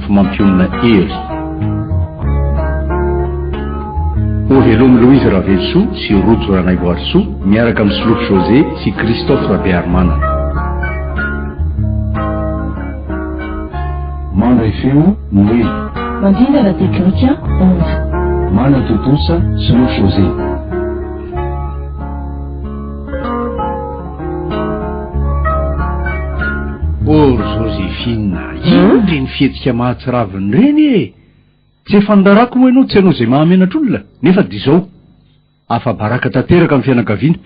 nofo mampionina hery. Ohelony Louise Ravelsoa sy Rojo Ranaivoarisoa miaraka amin'ny Solofo José sy Christophe Rabearmana. Manda feo Noé. Mandinda la Tetrotia 11. Mana Totosa Solofo José. Joséphine, ino reny fihetsika mahatsiraviny reny e? Tsy efandarako moa ianao tsy ianao izay mahamenatr'olona nefa dia izao afa-baraka tanteraka amin'ny fianakaviana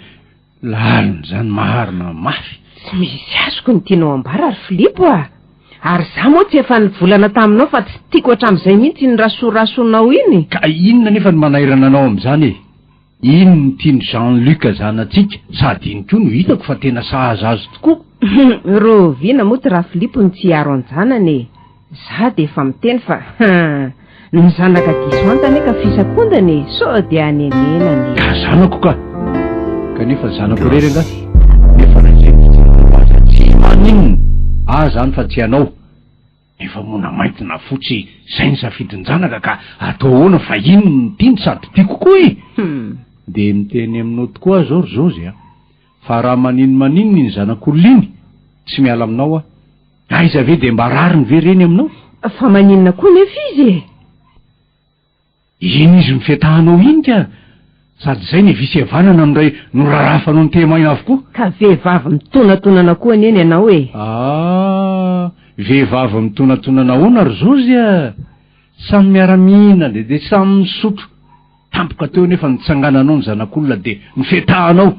lalina izany maharina mafy. Tsy misy azoko ny tianao ambara ary Filipo ary za moa tsy efa nivolana taminao fa tsy tiako hatramin'izay mihitsy ny rasorasonao iny. Ka inona nefa ny manairana anao amin'izany e? Ino ny tiany Jean-Luc zanantsika sady iny koa no hitako fa tena sahaza azy tokoa. Rovina moa ty raha Filipo ny tsy aro anjanany za dia efa miteny fa ny zanaka diso antany ka fisakondany so dia anenenany. Ka zanako kanefa zanako rery anga nefa nazay tsy maninona zany fa tsy anao efa mona mainty na fotsy zay ny safidiny zanaka ka atao ahoana fa ino ny tiany sady tiako koa e. Dia miteny aminao tokoa zao Rozozy fa raha maninona ny zanak'olona iny tsy miala aminao aiza ve dia mba rariny ve reny aminao? Fa maninona koa nefa izy iny izy mifetahanao iny ka sady zay ny visy havanana noray norarafanao ny tema avokoa. Ka vehivavy mitonatonana koa neny ianao e. Vehivavy mitonatonana ahoana Rozozy samy miara-mihina dia samy misotro tampoka teo nefa nitsangananao ny zanak'olona dia mifetahanao.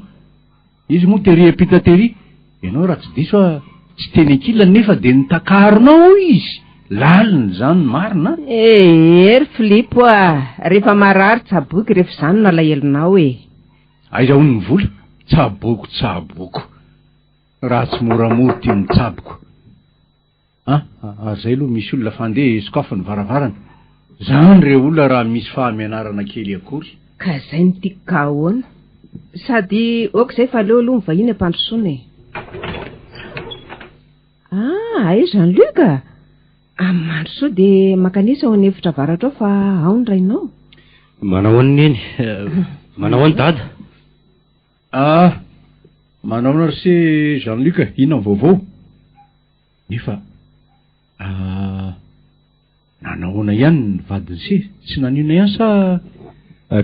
Izy moa tery apita tery ianao raha tsy diso tsy teny akilany nefa dia nitakarinao izy laliny zany marina. Ery Filipo rehefa marary tsaboky rehefa zany no alahelinao e. Aiza hono ny vola tsaboko raha tsy moramora tia mitsaboko. Zay aloha misy olona fandeha sokafa ny varavarana zany re olona raha misy fahamianarana kely akory. Ka zay ny tiako ka ahoana sady oka izay fa leo aloha mivahiny ampandrosoana e. Ay Jean-Luc amin'ny mandrosoa dia makanisa ao anefitra varatra ao fa ao ny rainao. Manao any neny manao any dada. Manao na ry Jean-Luc ina vaovao nefa nanahoana ihany ny vadiny tsy nanina ihany sa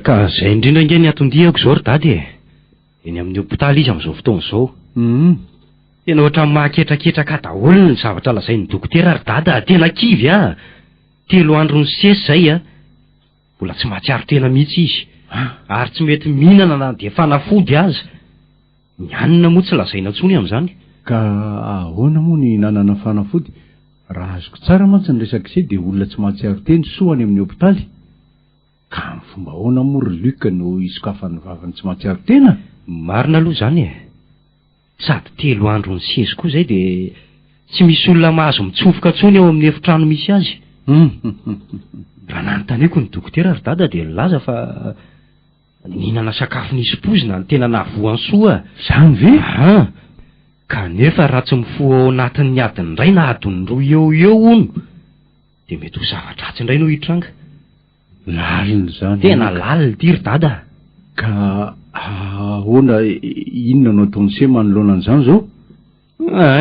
ka zay indrindra nge ny atondihako zao ry dady eny amin'ny hopitaly izy amin'izao fotoana izao. Tena ohatran'ny mahaketraketraka daholo ny zavatra lazain'ny dokotera ry dada tena kivy 3 andro ny sesy zay mbola tsy mahatsiaro tena mihitsy izy ary tsy mety mihinana na dia fanafody aza ny anina moa tsy lazaina ntsony amin'izany. Ka ahoana moa ny nanana fanafody raha azoko tsara mantsy ny resaka izay dia olona tsy mahatsiaro teny soany amin'ny hopitaly ka ny fomba ahoana moa ry Luc no isokafan'ny vavany tsy mahatsiaro tena. Marina aloha zany sady 3 andro ny sesy koa zay dia tsy misy olona mahazo mitsofoka ntsony ao amin'ny efitrano misy azy. Raha nanontaniako ny dokotera ry dada dia nilaza fa nihinana sakafo nisy pozina ny tena nahavoany soa. Zany ve? Kanefa raha tsy mifoha ao anatin'ny adiny iray na adiny 2 eo ono dia mety ho zavatra ratsy indray no hitranga. Lalina zany tena lalina ity ry dada. Ka ahoana inona no ataony se manoloana an'izany zao?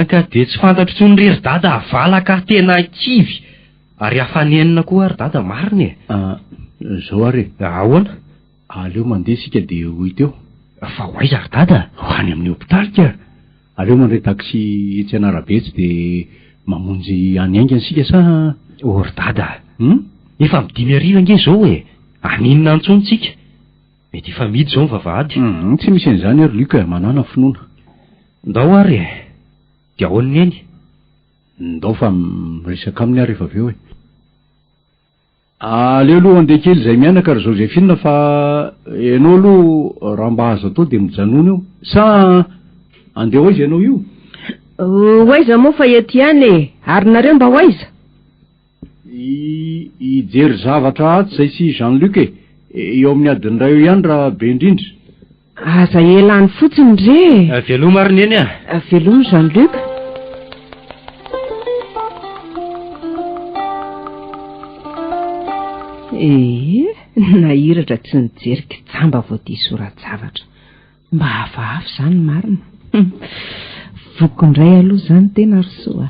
Ka dia tsy fantatro tsony ry dada avalaka tena kivy ary hafanenina koa ry dada marina zao ary ahoana aleo mandeha sika dia ho hita eo. Fa ho aiza ry dada? Ho any amin'ny hopitaly ka aleo mandray taxi etsy Anarabetsy dia mamonjy any aingana sika sa ry dada efa midimy ariva nge zao aninona antsontsika mety efa midy zao mivavahady. Tsy misy an'izany ary Luc manana finoana ndao ary dia ahoana ny eny ndao fa miresaka aminy ary efa aveo aleo aloha andeha kely izay mianaka ry Joséphine fa ianao aloha raha mba azo atao dia mijanona eo sa andeha ho aiza ianao io? Hoaiza moa fa ety ihany ary nareo mba hoaiza? Ijery zavatra aty zay sy Jean-Luc eo amin'ny adiny iray eo ihany raha be indrindra. Aza elany fotsiny re. Veloma ary neny veloma Jean-Luc. nahiratra tsy nijerika jamba voadia sorat-javatra mba hafahafa zany marina vokondray aloha zany tena rosoa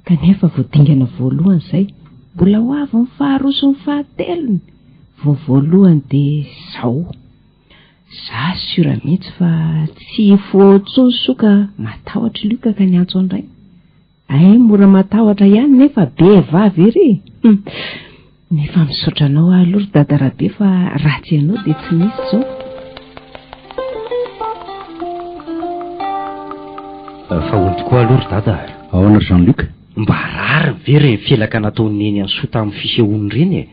kanefa voadingana voalohany izay mbola ho avy ny faharoso ny fahatelony voalohany dia zao za sura mihitsy fa tsy foatsony soka matahotra lioka ka ny antso andray mora matahotra ihany nefa be vavy ery nefa misaotra anao aloha ry dadarabe fa ratsy ianao dia tsy misy zao fa ony tokoa aloha ry dada ahoana Jean-Luc mba rary very ny felaka nataony eny any sota amin'ny fisehoany ireny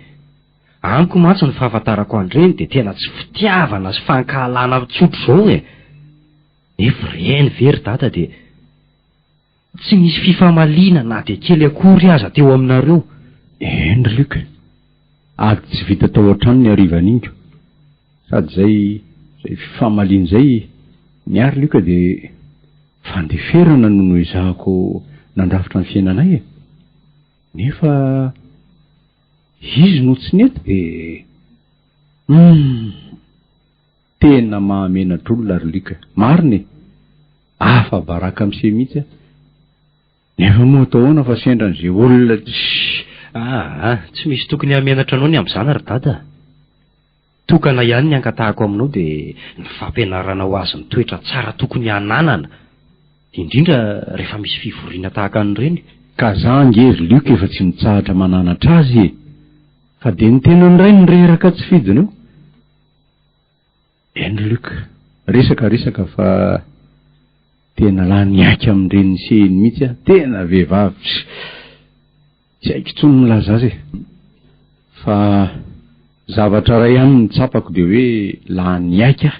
amiko mantsy ny fahafantarako an'ireny dia tena tsy fitiavana sy fankahalana tsotro zao nefa reny very dada dia tsy misy fifamaliana na dia kely akory aza teo aminareo ry Luc ady tsy vita tao an-trano ny arivan'ingo sady zay fifamaliana zay miary Luc dia fandeferana noho izahako nandrafitra ny fiainanay nefa izy no tsy nety dia tena mahamenatr'olona ry Luc mariny afa baraka am'se mihitsy nefa moa atao hoana fa sendran'izay olona tsy misy tokony hamenatra anao ny amin'izany ry dada tokana ihany ny ankatahako aminao dia ny fampianarana ho azy ny toetra tsara tokony hananana indrindra rehefa misy fivoriana tahaka an'ireny ka za ngery Luc efa tsy mitsahatra mananatra azy fa dia ny tena nyray nyreraka tsy fidina eny Luc resaka fa tena la niaika amin'ireny ny sehiny mihitsy tena vehivavy tsy haiko tsony milaza azy fa zavatra ray ihany nitsapako dia hoe la niaika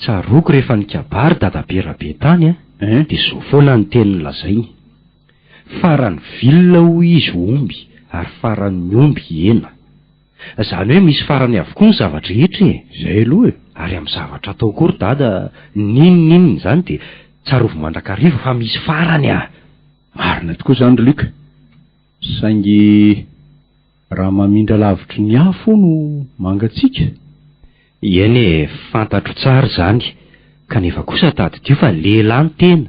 tsaroko rehefa nikabary dadabe rabe tany dia zao foana ny teny lazainy farany vilona ho izy omby ary farany ny omby hena zany hoe misy farany avokoa ny zavatra rehetra zay aloha ary amin'ny zavatra atao kory dada ninonninony zany dia tsarovy mandrakarivo fa misy farany marina tokoa zany ry Luc saingy raha mamindra lavitry ny afo no mangatsika eny fantatro tsara zany kanefa kosa tadidio fa lehilahy ny tena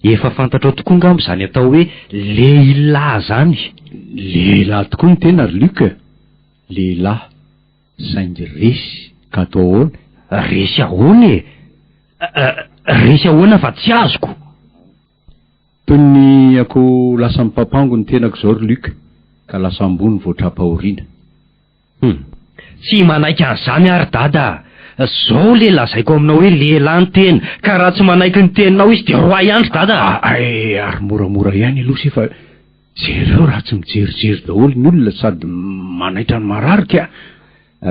efa fantatrao tokoa ngambo zany atao hoe lehilahy zany lehilahy tokoa ny tena ry Luc lehilahy saingy resy ka atao ahoana resy ahoana resy ahoana fa tsy azoko toy ny ako lasa mipapango ny tenako zao ry Luc ka lasa ambony voatrapahoriana tsy manaiky an'izany ary dada zao le lazaiko aminao hoe lehilahy ny tena ka raha tsy manaiky ny teninao izy dia roa ihany dada ary moramora ihany aloha se fa jereo raha tsy mijerijery daholo ny olona sady manaitra ny mararika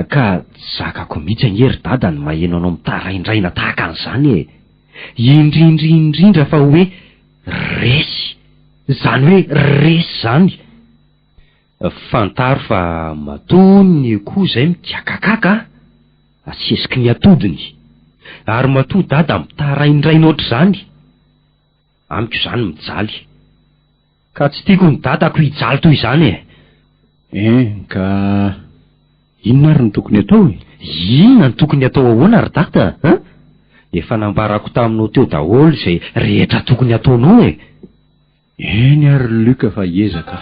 ka zakako mihitsy angery dada ny maheno anao mitaraindraina tahaka an'izany indrindrindrindra fa hoe resy zany hoe resy zany fantaro fa matony koa zay mikiakakaka asesiky ny atodiny ary matoa dada mitaraindraina oatra zany amiko izany mijaly ka tsy tiako ny dadako hijaly toy izany ka inona ary ny tokony atao inona ny tokony atao ahoana ry dada efa nambarako taminao teo daholo izay rehetra tokony ataonao eny ary Luc fa hiezaka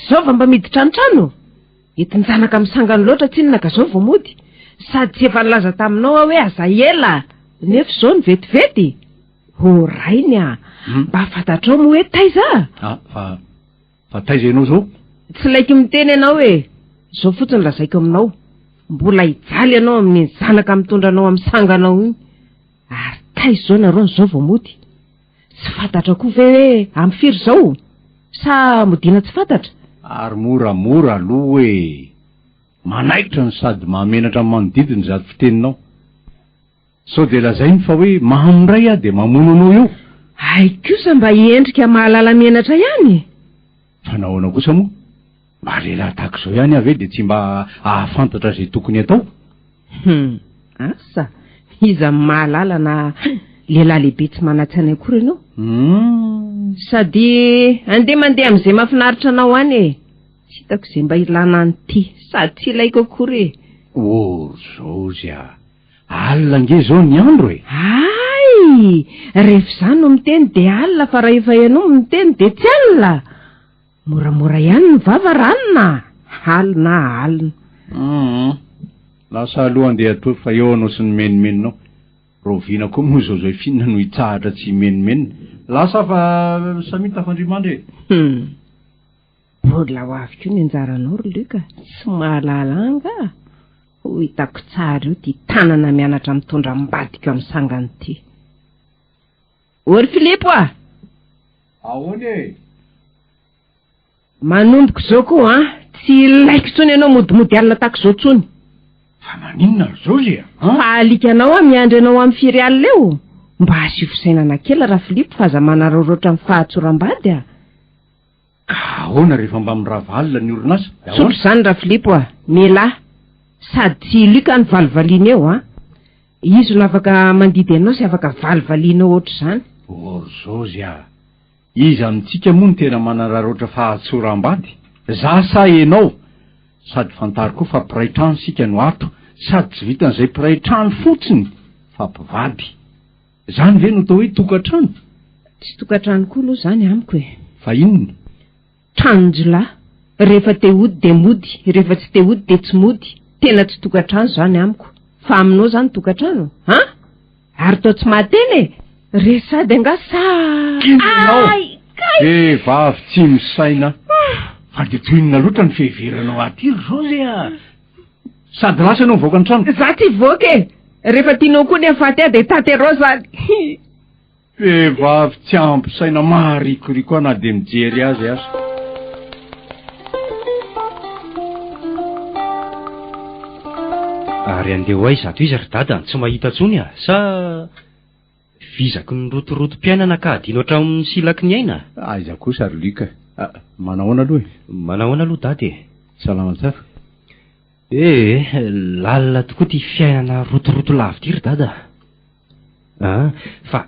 zao va mba miditra anytrano etinjanaka misangany loatra tsy inona ka zao vao mody sady tsy efa nilaza taminao hoe aza ela nefa zao ny vetivety ho rainy mba fantatrao mo hoe taiza fa taiza ianao zao tsy laiky miteny ianao zao fotsiny lazaiko aminao mbola hijaly ianao amin'ny zanaka mitondra anao amin'ny sanganao iny ary taiza zao nareo zao vao mody tsy fantatra koa ve hoe amin'ny firy zao sa modina tsy fantatra ary moramora aloha manaikitra ny sady mahamenatra ny manodidiny zato fiteninao sao dia lazainy fa hoe mahamindray dia mamono anao eo kosa mba hiendrika mahalala menatra ihany fa nahoana kosa moa mba lehilahy tahaka izao ihany ave dia tsy mba ahafantatra zay tokony atao asa iza mahalala na lehilahy lehibe tsy manatsy anay kory ianao sady andeha mandeha amin'izay mahafinaritra anao any e tsy hitako izay mba ilana anyty sady tsy ilaiko akory e zozy a alina nge zao ny andro e ay rehefa izany no miteny de alina fa raha efa ianao miteny de tsy alina moramora ihany ny vava ranona alina lasa aloha andeha atoy fa eo anao sy ny menimeninao rovina koa moa zao finina no hitsahatra tsy menimenina lasa fa samita fandrimandry bola ho avy koa ny anjaranao ry Luka tsy mahalalanga ho hitako tsara io ty tanana mianatra mitondra mbadika amin'ny sangany ty ory Filipo a ahoana e manomboko zao koa tsy ilaiko tsony ianao modimody alina tako zao tsony fa maninona zozy fa alikanao miandry anao amin'ny firy alina eo mba asio fisainana kely raha Filipo fa aza manararaotra amin'ny fahatsorambady a ka ahoana rehefa mba miravalina ny orinasa sotro izany raha Filipo a melahy sady tsy Luka ny valivaliana eo izy no afaka mandidy anao sy afaka valivaliana ohatr' izany zozy a izy amintsika moa ny tena manararoatra fahatsorambady za sa enao sady fantary koa fa piraitrano sika no ato sady tsy vitan'izay piraitrano fotsiny fa mpivady zany ve no atao hoe tokatrano tsy tokatrano koa aloha zany amiko e fa inona tranonjolahy rehefa te hody de mody rehefa tsy te hody de tsy mody tena tsy tokatrano zany amiko fa aminao zany tokatrano ary tao tsy mahateny e resady angasa vehivavy tsy misaina fa de toinona loatra ny feheveranao atyry zao zay a sady lasa anao mivoaka ny trano za tsy voaka e rehefa tianao koa ny afaty a de taterao zany vehivavy tsy ampisaina maharikoriko na de mijery azy azy ary andeha ho ay zato izy ry dada tsy mahita tsony a sa vizaky ny rotorotom-piainana ka adino hatramin'ny silaky ny aina aiza kosa ry Luka manahoana aloha manahoana aloha dady salama tsara lalina tokoa ty fiainana rotoroto lavy ty ry dada fa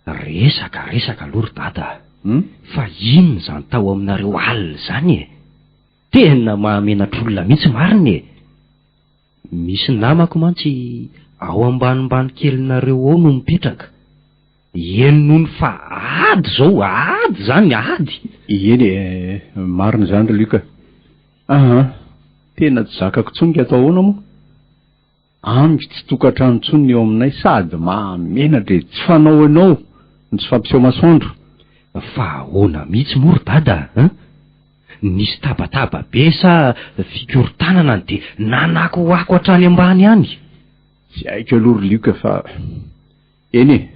resaka aloha ry dada fa inona zany tao aminareo alina zany e tena mahamenatr'olona mihitsy mariny e misy namako mantsy ao ambanimbany kelinareo ao no mipetraka enony fa ady zao ady zany ady eny marina zany ry Luka tena tsy zakako tsony atao ahoana moa amiko tsy tokatrano tsony eo aminay sady mahamenatra tsy fanao anao ny tsy fampiseho masoandro fa ahoana mihitsy moa ry dada nisy tabataba be sa fikorontanana de nanako ako hatrany ambany any tsy haiko aloha ry Luka fa eny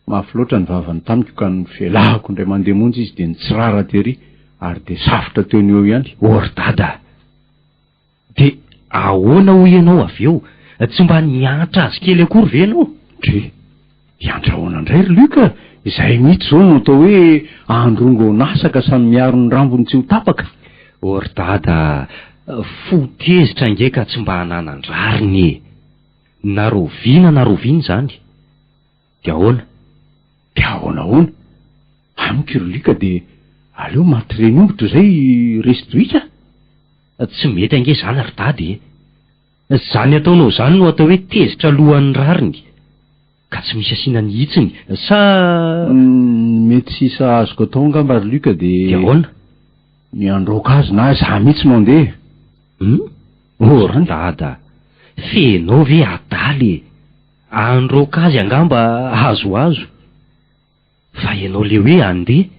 mafy loatra ny vavany tamiko ka ny velahako indray mandeha monjy izy de nitsirara tery ary de safotra teony eo ihany ry dada de ahoana ho ianao avy eo tsy mba nianatra azy kely akory ve ianao iandrahoana indray ry Luka izay mihitsy zao no atao hoe androngo nasaka samy miaro ny rambony tsy ho tapaka ry dada fotezitra ngeka tsy mba hananandrariny naroviana zany de ahoana amiko ry Luka de aleo maty ren'ombotra zay residoika tsy mety ange zany ry dady zany ataonao zany no atao hoe tezitra alohan'ny rariny ka tsy misy asiana nihitsiny sa mety sisa azoko atao ngamba ry Luka de ahoana miandroka azy na za mihitsy no andeha ry dada fenao ve adaly androka azy angamba azoazo fa ianao le hoe andeha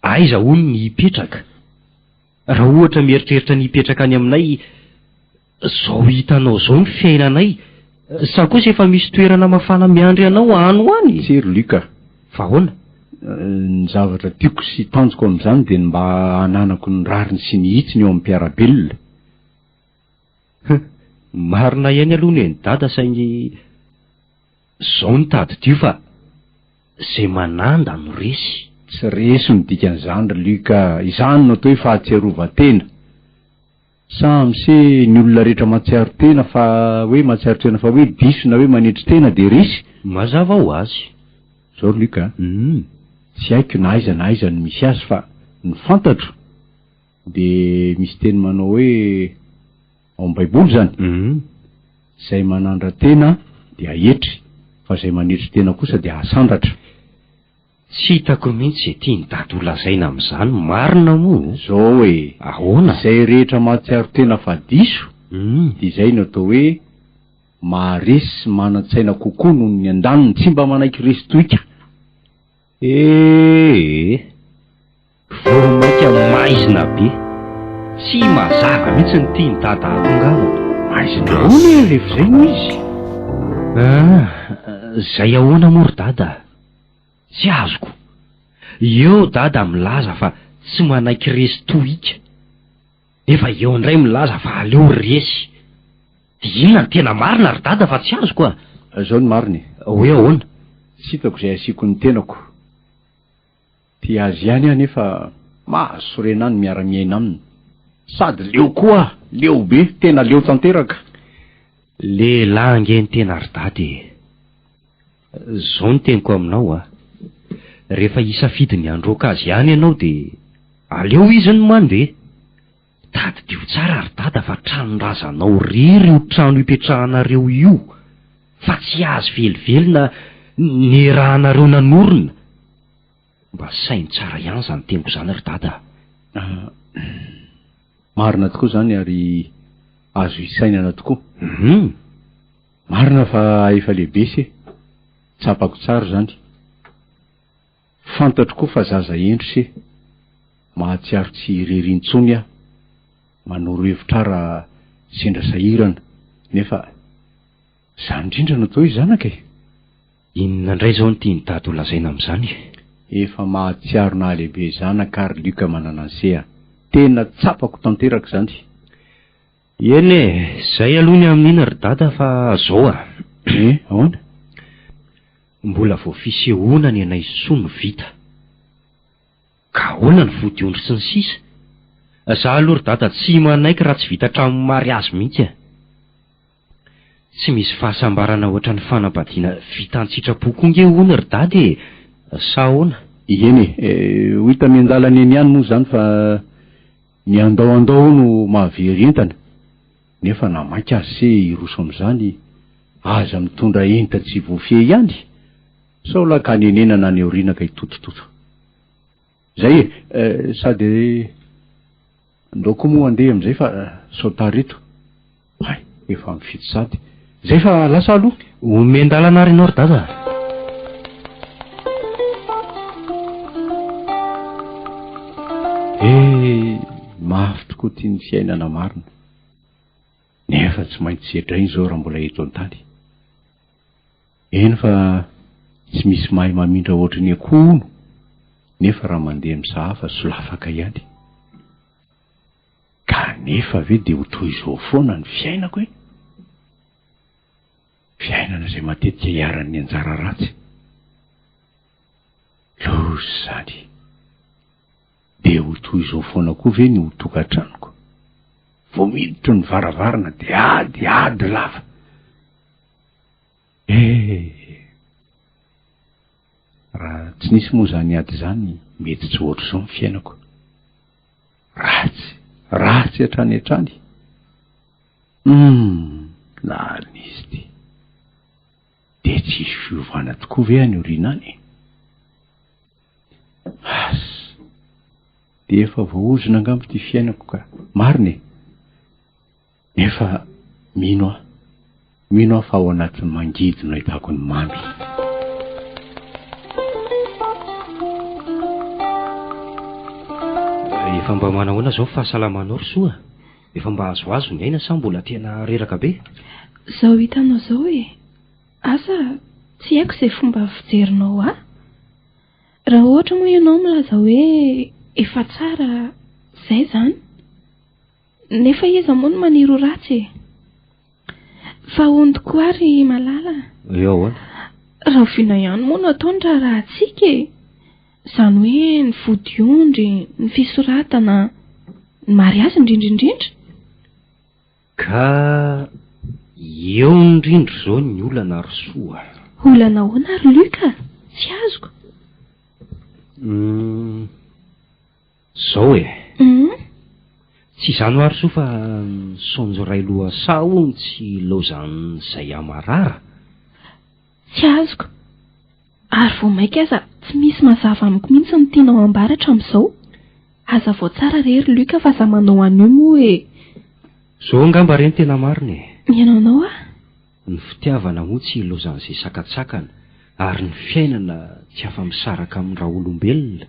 aiza hono ny hipetraka raha ohatra mieritreritra ny hipetraka any aminay zao hitanao zao ny fiainanay sa kosa efa misy toerana mafana miandry anao ano any tsy ry Luka fa ahoana ny zavatra tiako sy tanjoko amin'izany de mba hananako ny rariny sy nihitsiny eo amin'ny mpiarabelona marina ihany aloha ny eny dada saingy zao ny tadidio fa zay mananda no resy tsy resy midikan'izany ry Luka izany no atao hoe fahatsiarovatena samy se ny olona rehetra matsiaro tena fa hoe matsiaro tena fa hoe diso na hoe manetry tena de risy mazava ho azy zao lika tsy haiko na aiza no misy azy fa ny fantatro de misy teny manao hoe ao am baiboly zany zay manandra tena de ahetry fa zay manetry tena kosa de asandratra tsy hitako mihitsy zay tia ny dady ho lazaina am'izany marina moa zao hoe ahoana zay rehetra matsiaro tena fa diso de zay no atao hoe maharesy sy manan-tsaina kokoa noho ny andaniny tsy mba manaiky resy toika vomaika maizina be tsy mazava mihitsy ny tia ny dada atongavana maizina ony rehefa zay no izy zay ahoana mory dada tsy azoko eo dada milaza fa tsy manaiky resy tohika nefa eo indray milaza fa aleo resy de inona ny tena marina ry dada fa tsy azoko zao ny mariny hoe ahoana tsy hitako zay asiako ny tenako ty azy ihany aho nefa mahazo renany miara-miaina aminy sady leo koa leo be tena leo tanteraka lehilahy angeny tena ry dady zao ny teniko aminao rehefa isafidy ny androaka azy ihany ianao de aleo izy ny mandeha tady dio tsara ry dada fa tranonrazanao rery io trano ipetrahanareo io fa tsy azy velively na ny rahanareo nanorina mba sainy tsara ihany zany teniko zany ry dada marina tokoa zany ary azo isainana tokoa marina fa efa lehibe se tsapako tsara zany fantatro koa fa zaza endry se mahatsiaro tsy rerintsony a manoro hevitra raha sendra sahirana nefa zany indrindra natao hoe zanaka inona indray zao ny tia ny dady ho lazaina am'izany efa mahatsiaro na lehibe zanaka ary lika manana ansea tena tsapako tanteraka zany eny zay alohany amin'ina ry dada fa zao ahoana mbola vo fisehoana ny anay soa no vita ka ahoana ny vodiondry sy ny sisa za aloha ry dada tsy manaiky raha tsy vita tramo mariazy mihitsy tsy misy fahasambarana ohatra ny fanambadiana vita an-tsitrapo nge hoana ry dady sa ahoana eny ho hita miandalany eny ihany moa zany fa ny andao no mahavery entana nefa namaika azy se iroso am'izany aza mitondra enta tsy voafehy ihany sao laka nenenana ny orinaka hitotototo zay sady ndaoko moa andeha am'izay fa saotareto hay efa mifito sady zay fa lasa aloha omendalana ry anao ry dada mafy tokoa tia ny fiainana marina nefa tsy maintsy sedrainy zao raha mbola eto an-tany eny fa tsy misy mahay mamindra ohatry ny akono nefa raha mandeha misahafa solafaka ihany ka nefa ve de ho toy izao foana ny fiainako fiainana zay matetika hiaran'ny anjara ratsy lozy zany de ho toy izao foana koa ve ny ho tokantranoko vo miditro ny varavarana de ady lava raha tsy nisy moa zany ady zany mety tsy ohatry zao ny fiainako ratsy hatrany na nisy de tsisy fiovana tokoa ve any orinany de efa voaozona angambo ty fiainako ka mariny nefa mino aho fa ao anatin'ny mangidy no ahitako ny mamy efa mba manahoana zao fahasalamanao ry soa efa mba azoazo ny aina sa mbola tena reraka be zao hitanao zao asa tsy haiko zay fomba fijerinao raha ohatra moa ianao milaza hoe efa tsara zay zany nefa iza moa no maniro ratsy fa ondoko ary malala eo raha vina ihany moa no ataony raha atsika zany hoe ny vodiondry ny fisoratana ny mariazy indrindraindrindra ka eo indrindro zao ny olana ry soa. Olana ahoana ry Luka? Tsy azoko. Zao tsy izany ary soa fa sonjo ray loha saony tsy laozany izay amarara. Tsy azoko. Ary vao maika aza tsy misy mazava amiko mihitsy ny tianao ambaratra amin'izao. Aza vao tsara rery Luka fa za manao an'io moa e. Zao angamba reny tena marina e. Mianao a? Ny fitiavana moa tsy ilaozan'izay sakatsakana ary ny fiainana tsy afa-misaraka amin'ny raha olombelona.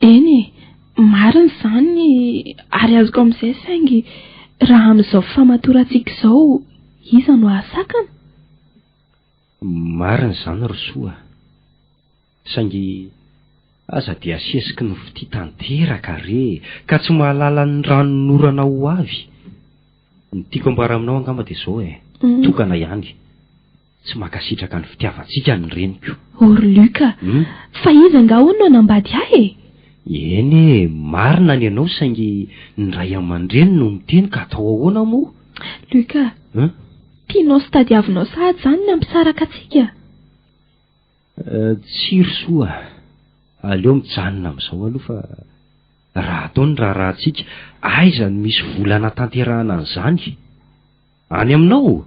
Eny e, marina izany ary azoko amin'izay saingy raha amin'izao famatorantsika izao iza no ahasakana? Marina izany ry soa. Saingy aza dia asesiky ny fity tanteraka re ka tsy mahalala ny ranonorana ho avy. Ny tiako ambara aminao angamba dia izao e. Tokana ihany. Tsy makasitraka ny fitiavantsika ny reniko. Ory Luka, fa iza nga hono no anambady ahy e? Eny e, marina ny ianao saingy ny ray aman-dreny no miteny ka atao ahoana moa? Luka, tianao sy tadiavinao sahady izany ny ampisaraka antsika? Tsy ry soa. Aleo mijanona amin'izao aloha fa raha ataony raharantsika aiza ny misy volana tanterahana an'izany? Any aminao?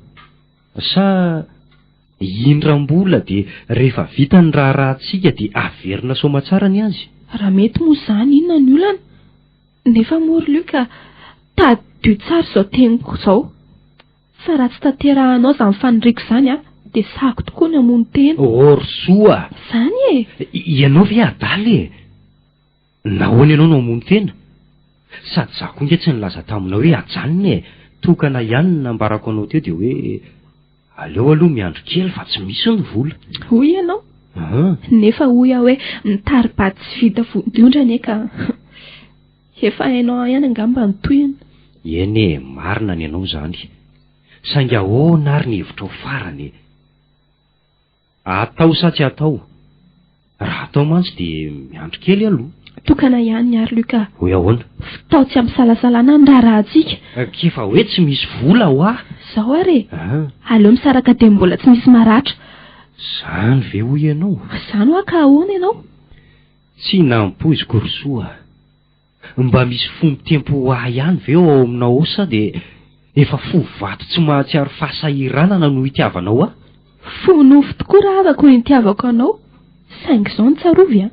Sa indram-bola dia rehefa vita ny raharantsika dia averina soamatsara ny azy? Raha mety moa izany inona ny olana? Nefa mory Luka, tadio tsara izao teniko izao. Fa raha tsy tanterahanao izany faniriako izany dia sahako tokoa ny hamono tena. Ry soa! Izany e! Ianao ve adaly e? Nahoana ianao no hamono tena? Sady za koa nge tsy nilaza taminao hoe ajanona e. Tokana ihany nambarako anao teo dia hoe aleo aloha miandro kely fa tsy misy ny vola. Hoy ianao? Nefa hoy aho hoe mitaripaty tsy vita vondiondrany ka efa hainao ihany angamba ny toyana. Eny e, marina ny ianao izany. Saingy ahoana ary ny hevitra ao farany. Atao sa tsy atao? Raha atao mantsy dia miandro kely aloha. Tokana ihany ary Luka. Hoy ahoana? Fitao tsy ampisalasalana ny raharantsika. Kefa hoe tsy misy vola ho ah. Zao ary aleo misaraka dia mbola tsy misy maratra. Zany ve hoy ianao? Zany hoa ka ahoana ianao? Tsy nampoiziko ry soa. Mba misy fomba tempo ho ah ihany ve ao aminao sa dia efa fo vato tsy mahatsiaro fahasahiranana no hitiavanao ah? Fonofo tokoa raha avako ny hitiavako anao. Saingy izao ny tsarovy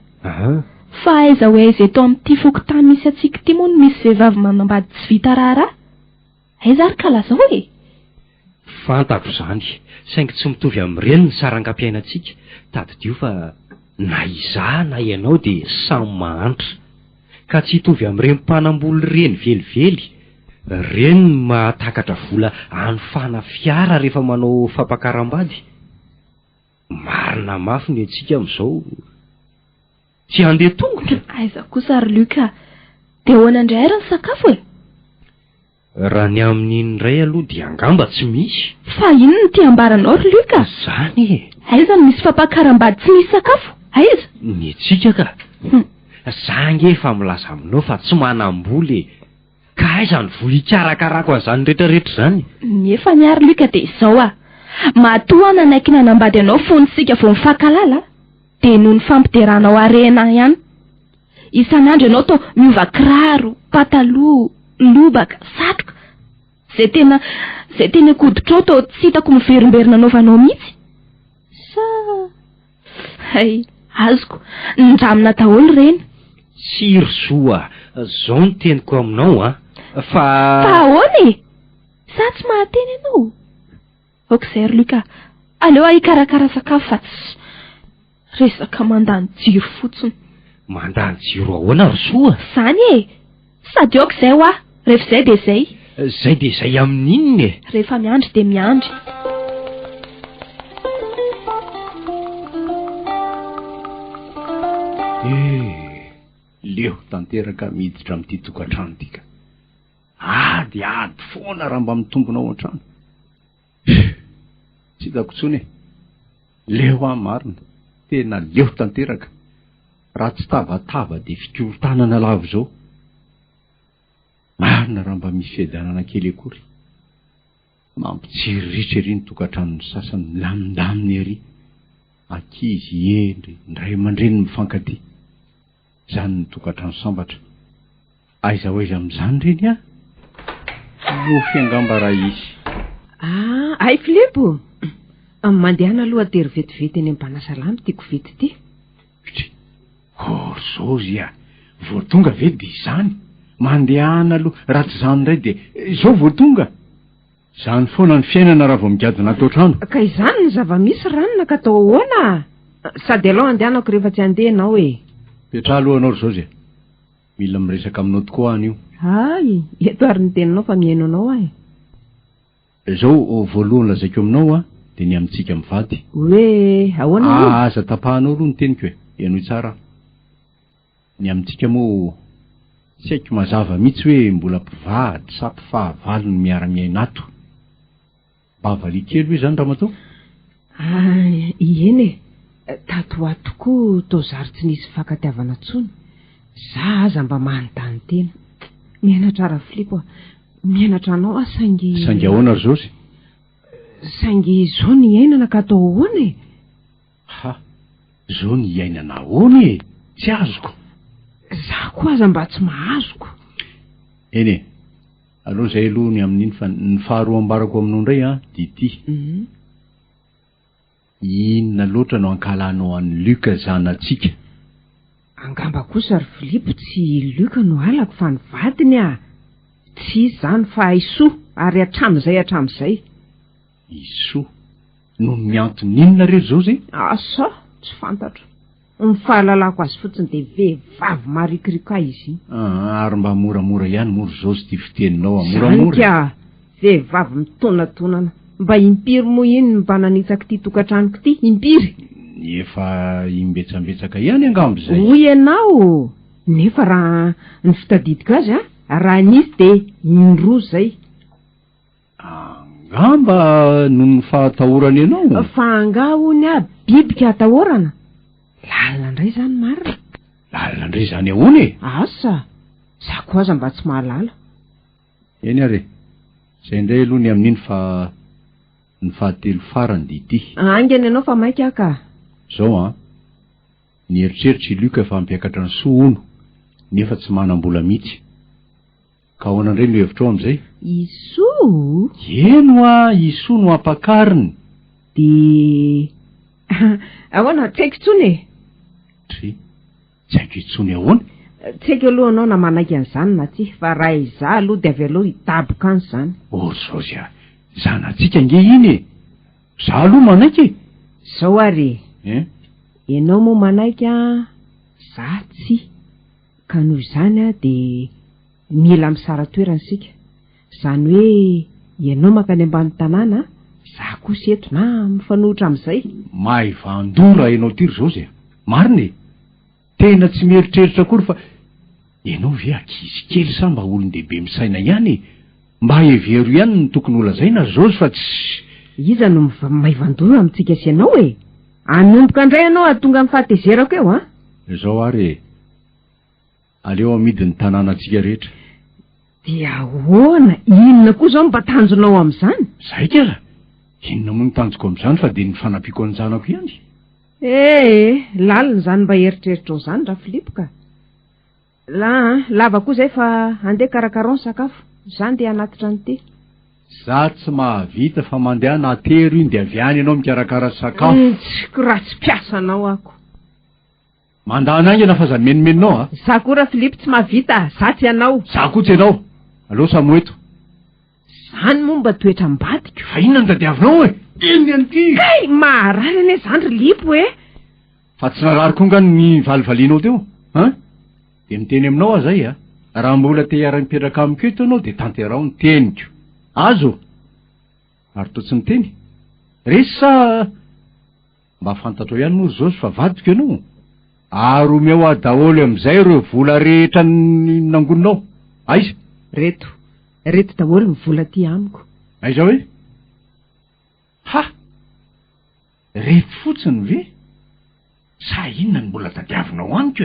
fa aiza ho aiza eto amin'ity fokotany misy atsika ity moa no misy vehivavy manambady tsy vita raharaha. Aiza ary ka lazao e? Fantako izany, saingy tsy mitovy amin'ireny ny sarangam-piainantsika. Tadidio fa na izaho na ianao dia samy mahantra. Ka tsy hitovy amin'ireny mpanamboly ireny velively. Ireny mahatakatra vola hanofana fiara rehefa manao fampakaram-bady. Marina mafy ny antsika amin'izao. Tsy handeha tongotra. Aiza kosa ry Luka, dia ahoana indray ary ny sakafo e? Raha ny amin'iny indray aloha dia angamba tsy misy. Fa inona ny ambaranao ry Luka? Zany e. Aiza no misy fampakaram-bady tsy misy sakafo? Aiza? Ny antsika ka. Za nge efa milaza aminao fa tsy manam-boly e. Ka aiza ny vola hikarakarako an'izany rehetrarehetra izany? Nefa ny ary Luka dia izao matoa nanaiky nanambady anao fonisika vao mifankalala dia noho ny fampideranao arena ihany. Isan'andro ianao to miova kiraro, pataloha, lobaka, satroka. Zay tena koditrao to tsy hitako miverimberina anaovanao mihitsy. Hay, azoko, ndramina daholo ireny. Tsy ry soa, zao ny teniko aminao fa ahoana e? Sa tsy mahateny ianao? Aok'izay ry Luka, aleo hikarakara sakafo fa tsy resaka mandany jiro fotsiny. Mandany jiro ahoana ry soa? Zany e, sady aok'izay ho rehefa izay dia izay. Zay dia izay amin'inona e? Rehefa miandry dia miandry. Leo tanteraka miditra amin'ity tokantrano tika. Ady foana raha mba mitombonao an-trano. Tsy hitako intsony e. Leo marina. Tena leo tanteraka. Raha tsy tavatava dia fikorotanana lavo izao. marina raha mba misy fiadanana kely akory mampitsiriritra ery ny tokantranony sasany milamindaminy ery ankizy endry ndray aman-dreny mifankaty zany ny tokantrano sambatra aiza ho aiza amin'izany reny no fiangamba raha izy ay Filipo mandehana aloha tery vetivety eny am-panasalamy tiako vety ty orzozy vao tonga ve de izany mandehana aloha raha tsy zany indray de zao vao tonga zany foana ny fiainana raha vao migadona atao trano ka izany ny zava-misy ranona ka atao ahoana sady aloha andehanako rehefa tsy andehanao petra alohanao ry zaozy mila miresaka aminao tokoa any io ay eto ary ny teninao fa miaino anao zao voalohany lazaiko aminao de ny amintsika mivady hoe ahoana aza tapahanao aloha ny teniko enoy tsara ny amintsika moa tsy haiko mazava mihitsy hoe mbola mpivady sa mpifahavalo ny miara-miainato bavaly kely hoe zany raha matao ieny tatoa tokoa tozary tsy nisy fankatiavana tsony za aza mba manontany tena mianatra raha Filipo mianatra anao saingy ahoana ry zaozy saingy zao ny iainana ka atao ahoana zao ny iainana ahoana tsy azoko za koa aza mba tsy mahazoko eny aloha zay aloha ny amin'iny fa ny faharoa ambarako aminao indray dity inona loatra no ankalanao an'ny Luka zanatsika angamba kosa ry Filipo tsy Luka no alako fa ny vadiny tsy zany fa Isoa ary atram'izay Isoa no miantoninona rery zao zay asa tsy fantatro ny fahalalako azy fotsiny de vehivavy marikirika izy ary mba moramora ihany moro zaozy ty fiteninao moramora vehivavy mitonnatonana mba impiry mo iny mba nanitsaka ty tokantranoko ty impiry efa imbetsambetsaka ihany angambo zay hoy ianao nefa raha ny fitadidiko azy raha nisy de indroa zay angamba no ny fahatahorany ianao fa angahony bibika atahorana lalina indray zany marina lalina indray zany ahoana asa za koa aza mba tsy mahalala eny are zay indray aloha ny amin'iny fa ny fahatelo farany dity angany ianao fa mainka aka zao ny eritreritry Luka fa mampiakatra ny soa ono nefa tsy manam-bola mihitsy ka ahoana indray no hevitra ao am'izay Isoa eno Isoa no ampakariny de ahoana tsy haiko itsony tsy haiko itsony ahoana tsy haiko aloha anao na manaiky an'izany na tsy fa raha iza aloha de avy aloha hitaboka any zany zaozy zanatsika nge iny za aloha manaiky zao ary ianao moa manaiky za tsy ka noho izany de mila misara toerana sika zany hoe ianao makany ambany tanàna za kosa eto na mifanohitra am'izay mahay vandora ianao ty ry zaozy marina tena tsy mieritreritra akory fa ianao ve akizy kely sa mba olon-dehibe misaina ihany mba hevero ihany ny tokony olazaina zaozy fa tsy iza no mahay vandora amintsika sy ianao anomboka indray ianao atonga amin'ny fahatezerako eo zao ary aleo amidy ny tanànatsika rehetra de ahoana inona koa zao mba tanjonao am'izany zay kera inona moa ny tanjoko am'izany fa de ny fanampiako any zanako ihany lalina zany mba eritreritra ao zany raha Filipo ka lava koa zay fa andeha karakarao ny sakafo zany de anatitra ny te za tsy mahavita fa mandeha natero iny de avy any ianao mikarakara sakafo tsiko raha tsy piasanao ako mandana angana fa za menomeninao za koa raha Filipo tsy mahavita za tsy ianao za koa tsy ianao aloha samoeto zany moa mba toetra mbadiko fa inona ny tadiavinao iny an'ity maharary ane zany ry Lipo fa tsy narariko nga ny valivalianao teo de miteny aminao zay raha mbola te hiara-mipetraka amiko eto anao de tanterao ny teniko azo ary to tsy ny teny resy sa mba fantatrao ihany moa zaozy fa vadiko ianao ary omeo daholo am'izay reo vola rehetra nangoninao aiza reto daholo ny vola ty amiko aiza hoe reto fotsiny ve sa inona ny mbola tadiavinao aniko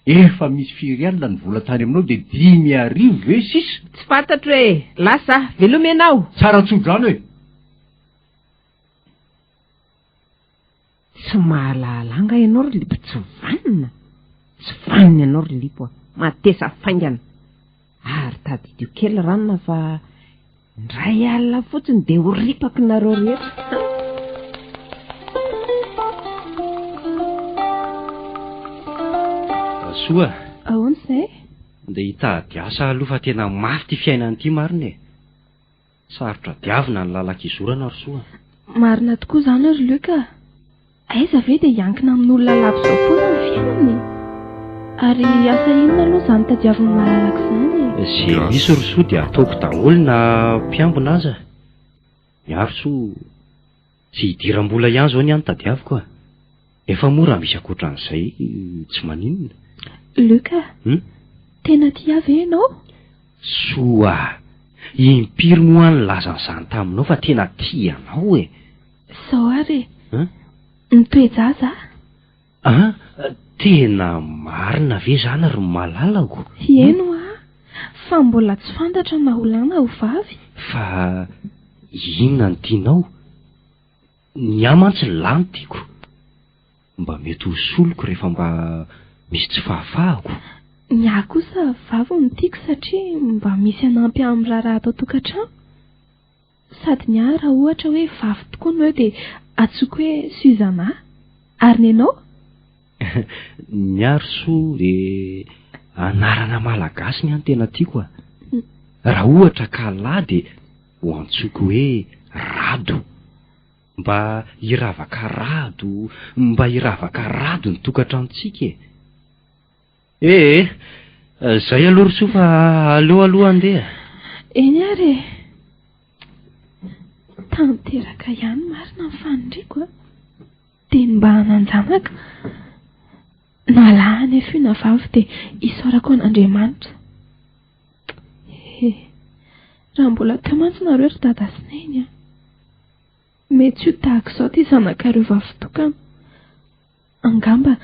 efa misy firy alina ny vola tany aminao dia 5,000 ve sisa tsy fantatro hoe lasa velomenao tsara tsodrano hoe tsy mahalalanga ianao ry lipo tsy vanina tsy vanina ianao ry lipo a matesa faingana ary tadidio kely ranona fa ndray alina fotsiny dia ho ripaky nareo rehetra soa ahoana izay dia hitady asa aloha fa tena mafy ty fiainany ity mariny e sarotra diavina ny lalak'izorana ry soa marina tokoa izany ry loka aiza ve dia hiankina amin'olona lavo izao foana ny fiainany ary asa inona aloha izany tadiaviny malalaka izany zay misy ry soa dia ataoko daholo na mpiambina aza miaro soa sy hidiram-bola ihany izao ny any tadiaviko a efa mora misy akoatran'izay tsy maninona loka tena tia ve ianao soa impiry moa ny lazan'izany taminao fa tena tianao e sao ary mitoejaza tena marina ve zany ry malalako eno fa mbola tsy fantatra na olana ho vavy fa inona ny tianao ny amantsy lany tiako mba mety ho soloko rehefa mba misy tsy fahafahako ny ahy kosa vavy ny tiako satria mba misy anampy amin'ny raharaha atao tokantrano sady ny ahy raha ohatra hoe vavy tokoa no eo dia atsoko hoe suzana ary ny ianao ny ary soa dia anarana malagasy ny any tena tiako a raha ohatra ka lahy dia ho antsoko hoe rado mba hiravaka rado ny tokantranontsika zay aloha ry soa fa aloha andeha eny ary tanteraka ihany marina ny fanindriko a dia mba hananjanaka nalahany efa na vavy dia isaorako an'Andriamanitra raha mbola teo mantsy nareo ry dada sy neny a mety ho tahaka izao ty zanakareo vavy tokana angamba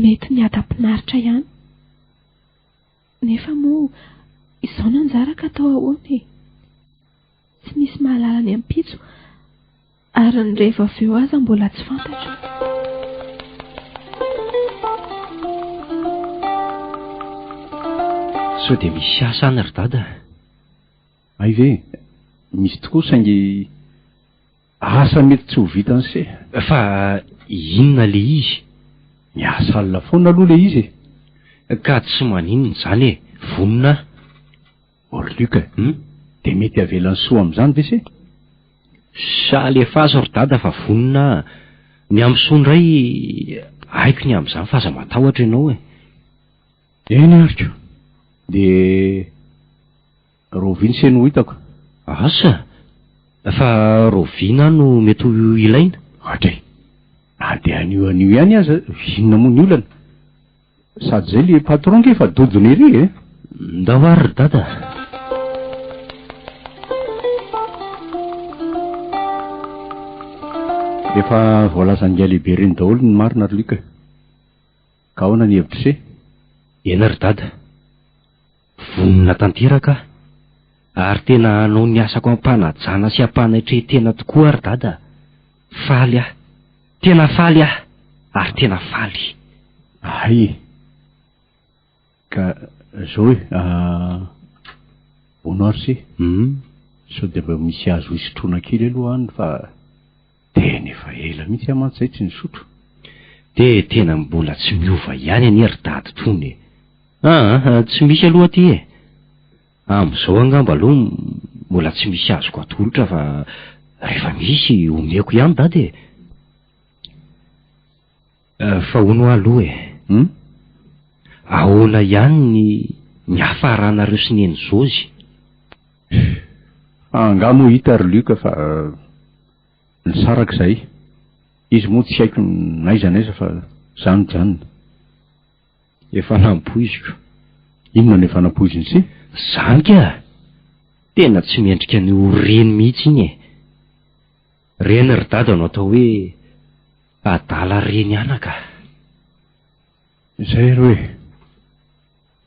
mety ny adam-pinaritra ihany nefa moa izao nanjaraka atao ahoana tsy misy mahalala ny ampitso ary ny rehefa avy eo aza mbola tsy fantatro sao dia misy asa any ry dada ay ve misy tokoa saingy asa mety tsy ho vitan'se fa inona le izy miasa alina foana aloha le izy ka tsy maninona izany e vonina orluka dia mety avelan'ny soa amin'izany ve se sa le fazo ry dada fa vonina ny amin'soa indray haiko ny amin'izany fa aza matahotra ianao e eny ariko dia rovina se no hitako asa fa rovina no mety ho ilaina atray na dia anio ihany aza inona moa ny olana sady zay le patron ke fa dodony ery ndavary ry dada efa voalazan'nga lehibe reny daholo ny marina ry lika ka ahoana ny hevitra se ena ry dada vonina tanteraka ary tena anao ny asako ampanajana sy ampanatrehtena tokoa ry dada faly aho tena faly aho ary tena faly ay ka zao hoe bonoary se sao dia mba misy azo hisotroana kely aloha any fa tena efa ela mihitsy amantsy zay tsy nisotro dia tena mbola tsy miova ihany any ry dada tony tsy misy aloha aty e amin'izao angamba aloha mbola tsy misy azoko atolotra fa rehefa misy omeko ihany dada e fa hono aloha e ahoana ihany ny hafaranareo sy neny zozy angamo hita ry lika fa ny sarak'izay izy moa tsy haiko naizanaiza fa zanojanona efa nampoiziko inona ny efa nampoiziny sy zany ka tena tsy miendrika ny ho reny mihitsy iny e reny ry dada no atao hoe adala reny anaka zay ro hoe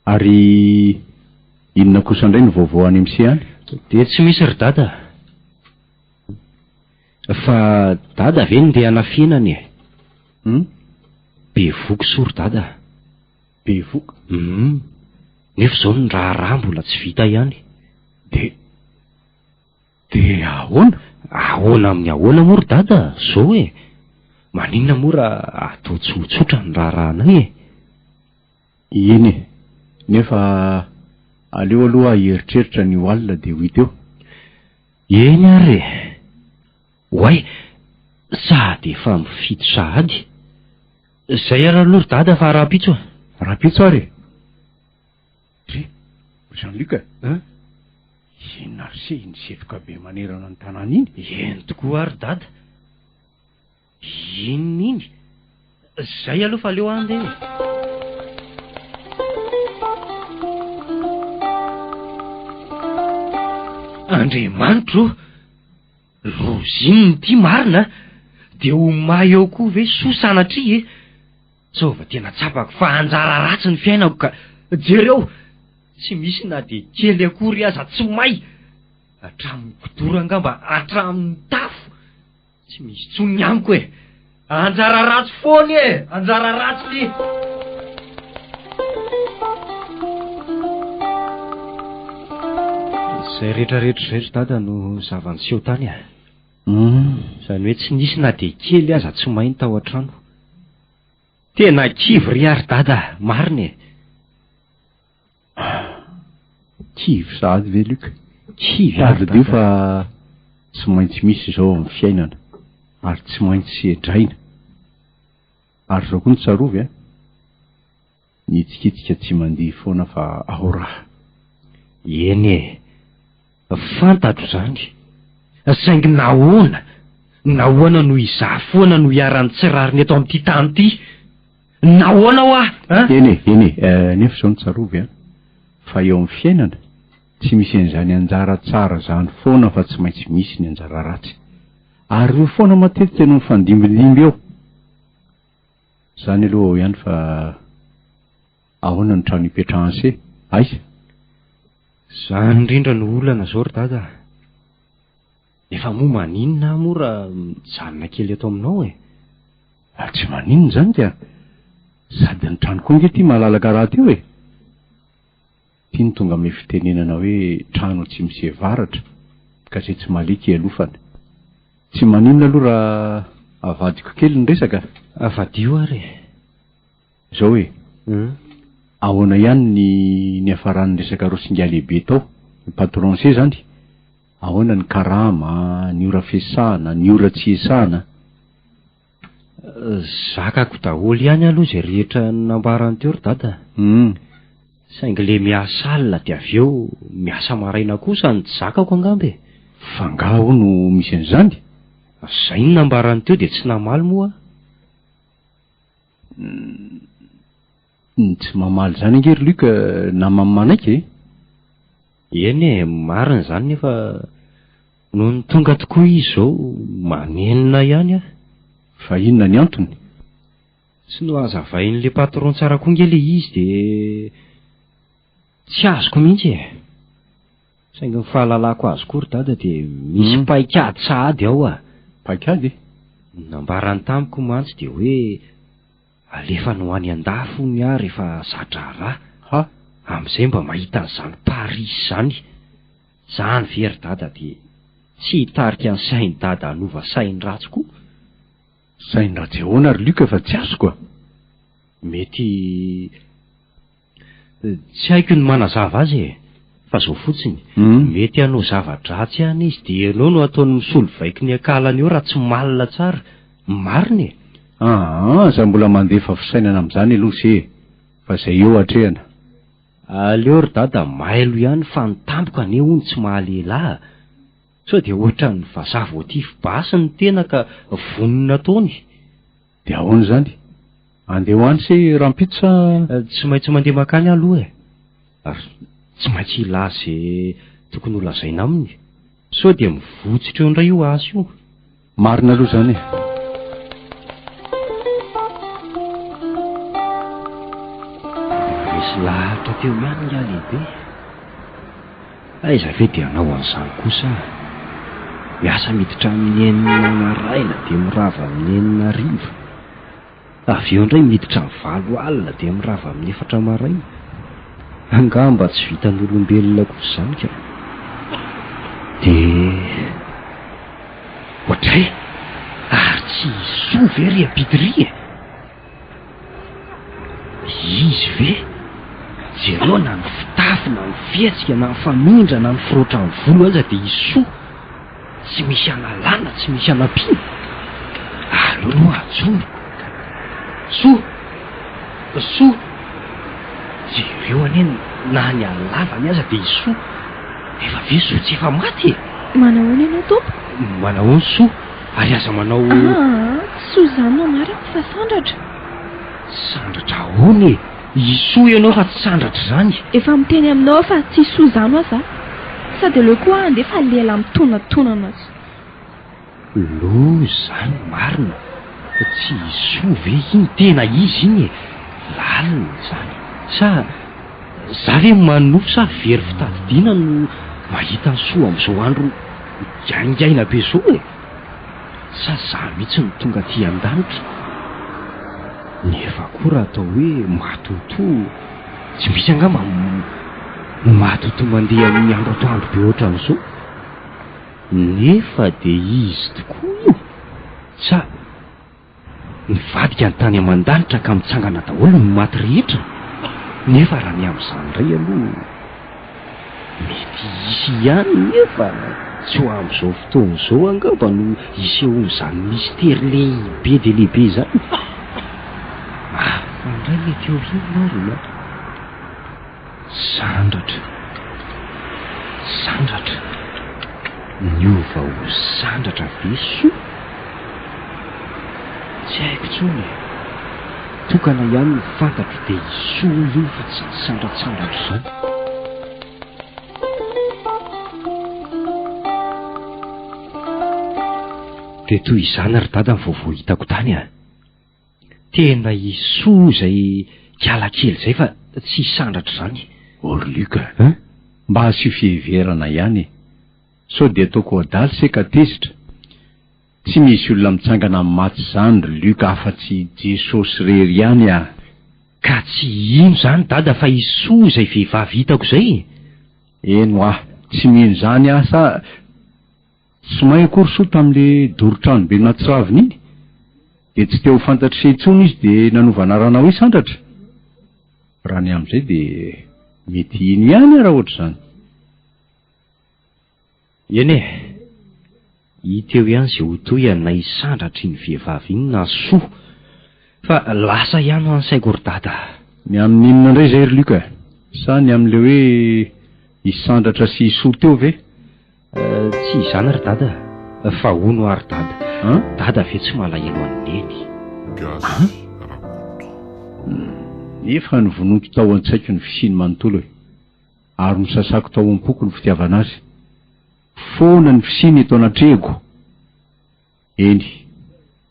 Ary inona kosa indray ny vaovao any am'si any? De tsy misy ry dada. Fa dada ve ny ndeha hanafianany e? Be voky soa ry dada. Be voky? Nefa zao ny raha mbola tsy vita ihany. De ahoana? Ahoana amin'ny ahoana moa ry dada, zao e. Maninona moa raha atao tsotsotra ny rahanay e? Eny e, nefa aleo aloha hieritreritra ny oalina de ho ita eo. Eny ary e. Hoay, sady efa mifito sahady. Zay ara aloha ry dada fa raha-pitso. Raha-pitso ary? Jean-Luc inona se iny setroka be manerana ny tanàna iny? Eny tokoa ary dada. Inona iny? Zay aloha fa aleo andeha. Andriamanitro, rozininy ty marina, de ho may eo koa ve soa sanatria e? Tsaova tena tsapako fa anjara ratsy ny fiainako ka jereo, tsy misy na de kely akory aza tsy may. Hatramin'ny kodorangamba, hatramin'ny tafo, tsy misy tsony amiko e. Anjara ratsy foany e, anjara ratsy. Zay rehetrarehetra zay ry dada no zava-niseho tany a. Zany hoe tsy nisy na de kely aza tsy may ny tao an-trano. Tena kivy ry ary dada, marina e. Kivy sahady ve Luc? Kivy ary dio fa tsy maintsy misy zao amin'ny fiainana, ary tsy maintsy endraina. Ary zao koa ny tsarovy a, nitsikitsika tsy mandihy foana fa ahoraha. Eny e, fantatro zany. Saingy nahoana no izah foana no hiaran'ny tsirariny eto amin'ity tany ty. Nahoana ho ah? Eny e, nefa zao ny tsarovy a, fa eo amin'ny fiainana tsy misy an'izany anjara tsara zany foana fa tsy maintsy misy ny anjara ratsy. Ary io foana matetika no mifandimbindimby eo. Zany aloha ihany fa ahoana ny trano hipetrahanse? Aiza? Zany indrindra no olana zao ry dada. Efa moa maninona moa raha mijanona kely eto aminao e? Tsy maninona zany ka. Sady ny trano koa nge ty malalaka raha teo e. Ty ny tonga amin'ny fitenenana hoe trano tsy misevaratra ka zay tsy malika ialofana. Tsy maninona aloha raha avadiko kely ny resaka. Avadio ary. Zao e. Ahoana ihany ny afaran'ny resaka rosinga lehibe tao, ny patron se zany. Ahoana ny karama, ny ora fiasana, ny ora tsy esana. Zakako daholo ihany aloha zay rehetra nambarany teo ry dada. Saingy le miasa alina de avy eo miasa maraina kosa ny zakako angambe. Fangaho no misy an'izany? Zay ny nambarany teo de tsy namaly moa. Tsy mamaly zany angery Luc namamanaiky e? Eny e, marina zany nefa noho ny tonga tokoa izy zao manenina ihany a. Fa inona ny antony? Tsy no azavain'le patron tsara koa nge le izy de tsy azoko mihitsy e. Saingy ny fahalalako azy koa ry dada de misy paikady sahady ao a. Paikady? Nambarany tamiko mantsy de hoe alefa no any andafo ny ary efa zatra raha. Ha? Am'izay mba mahita an'izany Paris zany. Zany very dada de tsy hitarika ny sainy dada hanova sainy ratsy koa. Sainy ratsy ahoana ary Luc fa tsy azoko. Mety tsy haiko ny manazava azy e. Fa zao fotsiny. Mety hanao zava-dratsy any izy de ianao no ataony misolo vaiky ny akalany eo raha tsy malina tsara. Marina e. Za mbola mandefa fisainana am'izany aloha se. Fa zay eo atrehana. Aleo ry dada mailo ihany fa ny tampoka ane hono tsy mahalela. Sao de ohatra ny vazaha voatify basy ny tena ka vonona taony. De ahoana zany? Andeha ho any se rampitso sa? Tsy maintsy mandeha makany aloha e. Ary tsy maintsy ilazy tokony ho lazaina aminy. Sao de mivotsitra eo indray io asy io. Marina aloha zany e. Misy lahatra teo ihany iah lehibe. Aiza ve dia anao an'izany kosa? Miasa miditra amin'ny 9 maraina dia mirava amin'ny 9 avy eo indray miditra amin'ny 7 alina dia mirava amin'ny 4 maraina. Angamba tsy vitan'olombelona kosa izany ka. Dia ohatray ary tsy soa ve ry ampidiri? Izy ve? Jereo na ny fitafy na ny fihetsika na ny famindra na ny firoatra ny volo aza dia isoa. Tsy misy analàna, tsy misy anampiana. Aleo no ajono. Soa. Jereo anie na ny alavany aza dia isoa. Efa ve soa tsy efa maty? Manahoana ianao tompo? Manahoana soa? Ary aza manao... soa izany no marina fa sandratra. Sandratra ahoana? Isoa ianao fa tsy sandratra izany. Efa miteny aminao fa tsy soa izany aza. Sady aleo koa andefa lela mitonantonana azy. Lo izany marina. Tsy soa ve iny tena izy iny? Lalina izany. Sa za ve manofo sa very fitadidiana no mahita ny soa amin'izao andro gaingaina be izao e? Sa za mihitsy ny tonga aty an-danitra? Nefa koa raha atao hoe matoto, tsy misy angamba matoto mandeha amin'ny andro atoandro be ohatran'izao. Nefa dia izy tokoa io. Sa nivadika ny tany aman-danitra ka mitsangana daholo ny maty rehetra. Nefa raha ny amin'izany indray aloha mety isy ihany nefa tsy ho amin'izao fotoana izao angamba no isehon'izany mistera lehibe dia lehibe izany. Fandray mety eo iny marina. Sandratra niova ho sandratra ve soa? Tsy haiko intsony. Tokana ihany ny fantatro dia isoa io fa tsy sandratsandratra izany. Dia toy izany ry dada ny vaovao hitako tany a. Tena isoa izay kialakely izay fa tsy sandratra izany. Orluka, mba asio fiheverana ihany. Sao dia ataoko adaly seka tezitra. Tsy misy olona mitsangana amin'ny maty izany ry Luka afa-tsy Jesosy rery ihany a. Ka tsy ino izany dada fa isoa izay vehivavy hitako izay? Eno tsy mino izany aho sa tsy mahay akory soa tamin'ilay dorotrano be natsiraviny iny. Dia tsy teo fantatra se intsony izy dia nanova anarana hoe sandratra. Raha ny amin'izay dia mety iny ihany raha ohatra izany. Eny e, hiteo ihany izay ho toy na isandratry ny vehivavy iny na soa. Fa lasa ihany ho ansaiko ry dada. Ny amin'ny inona indray izay ry Luka? Sa ny amin'ilay hoe isandratra sy isoa teo ve? Tsy izany ry dada, fa hono ary dada. Dada ve tsy malahelo an'neny? Efa ny vononto tao an-tsaiko ny fisiny manontolo e. Ary misasako tao am-poko ny fitiavana azy. Foana ny fisiny eto anatrehako. Eny,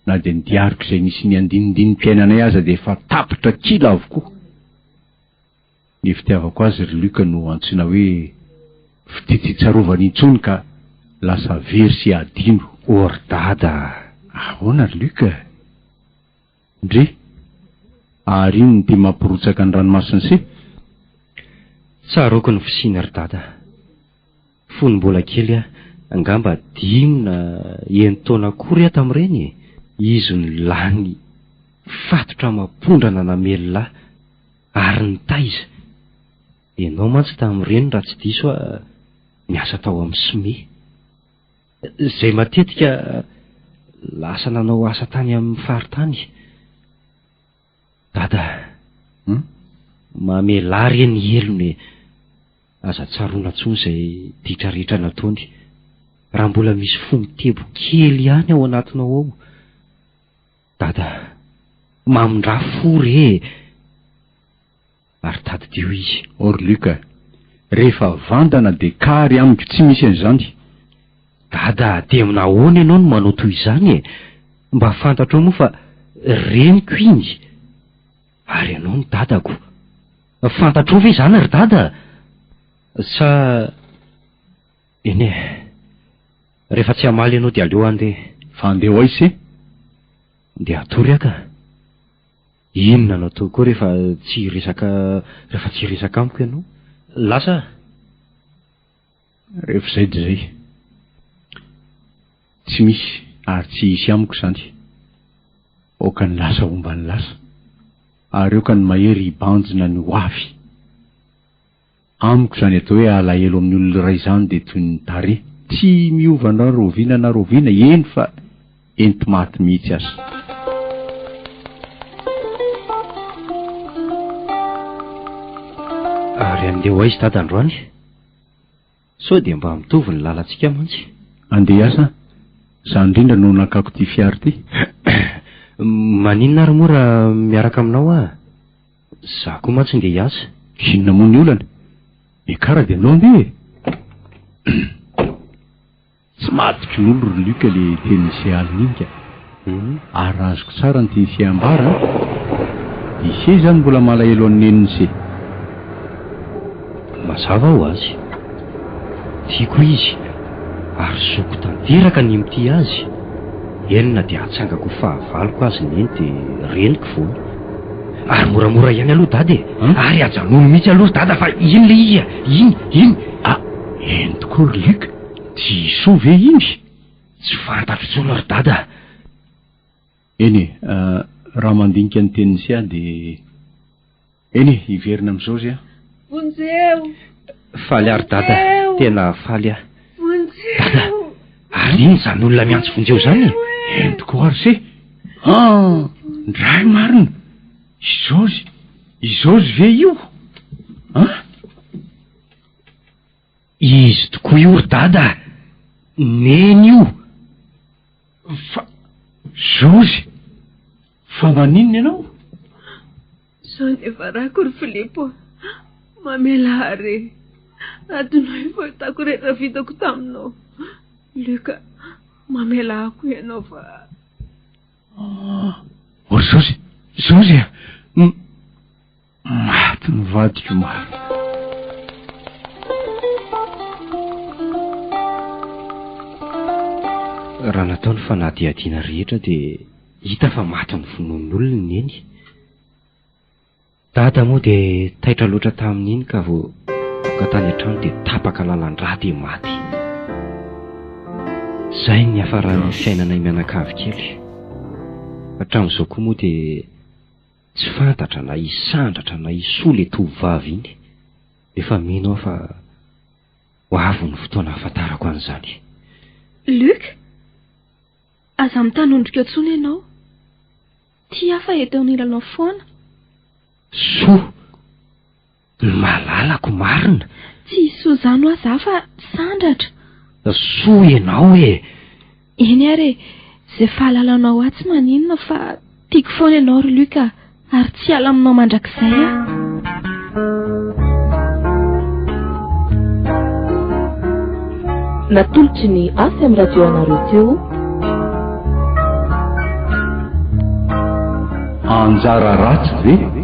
na dia nidiariko izay nisy ny andinindinin-piainanay aza dia efa tapitra kila avokoa. Ny fitiavako azy ry Luka no antsoina hoe fitititsarovana intsony ka lasa very sy adino. Or dada, ahoana ry Luka? Ndre, ary ino ny tia mampirotsaka ny ranomasina se? Tsaroako ny fisiny ry dada. Fony mbola kely angamba 5 na 1 taona kory ato amin'ireny. Izy ny lany fatotra mampondrana namelona ary ny taiza. Ianao mantsy tamin'ireny raha tsy diso miasa tao amin'ny Sime. Izay matetika lasa nanao asa tany amin'ny faritany. Dada, mamelary ny elony. Aza tsaroana tsony izay ditra rehetra nataony. Raha mbola misy fomitebo kely ihany ao anatinao ao. Dada, mamindra fory ary tadidio izy. Or Luka, rehefa vandana dia kary amiko tsy misy an'izany. Dada, dia nahoana ianao no manao toy izany mba fantatro moa fa reniko iny. Ary ianao ny dadako. fantatro ve izany ry dada sa eny e rehefa tsy hamaly ianao dia aleo andeha fa andeha ho aisy dia atory aka inona anao tao koa rehefa tsy resaka amiko ianao lasa rehefa zay de zay tsy misy ary tsy hisy amiko zany oka ny lasa omba ny lasa ary eo ka ny mahery hibanjina ny hoavy amiko zany atao hoe alahelo amin'ny olona ray zany de toy ny tare tsy miovana roviana na roviana eny fa enti maty mihitsy azy ary andeha ho aizy dada androany sao dia mba mitovy ny lalantsika mantsy andeha asa za indrindra no nakako ty fiary ty maninona ary moa raha miaraka aminao za koa mantsy ndeha hiasa inona moa ny olana mikara de anao andeha tsy matotry n'olo ry luka le teny sy alininka ary azoko tsara ny teny fiambara ise zany mbola malahelo anneniny se mazava ho azy tiako izy ary soko tanteraka ny mity azy enina dia atsangako fahavaloko azy neny dia reniko foany ary moramora ihany aloha dada ary ajanono mihitsy aloha dada fa iny le izy iny eny tokoa ry luka tsy iso ve iny tsy fantatro tsona ry dada eny raha mandinika ny teniny sy a de eny hiverina am'izao zay vonjeo faly ary dada tena faly a vonjeo ary iny zany olona miantso vonjeo zany eny tokoa ary se ndray marina izaozy ve io izy tokoa io ry dada neny io fa zaozy fa maninona ianao sao defa rako ry filipo mamela are atonao ifoitako rehetra vitako taminao luka mamela ako ianao fa ory zaozy maty ny vadiko maro raha natao ny fanadihadiana rehetra dia hita fa maty ny vonon'olona ny eny dada moa dia taitra loatra tamin'iny ka vo ka tany an-trano dia tapaka lalandra dia maty zay ny hafaran'ny fiainana mianakavy kely hatramin'izao koa moa dia tsy fantatra na hisandratra na hisoa le tovovavy iny efa mino aho fa ho avo ny fotoana hafantarako an'izany luka aza mitanondrika tsony ianao ty hafa eto nilanao foana soa malalako marina tsy isoa zany ho aza fa sandratra soa ianao eny ary zay fahalalanao ahy tsy maninona fa tiako foana ianao ry luka ary tsy ala aminao mandrakizay natolotry ny asa amin'ny radio anareo teo anjara ratsy ve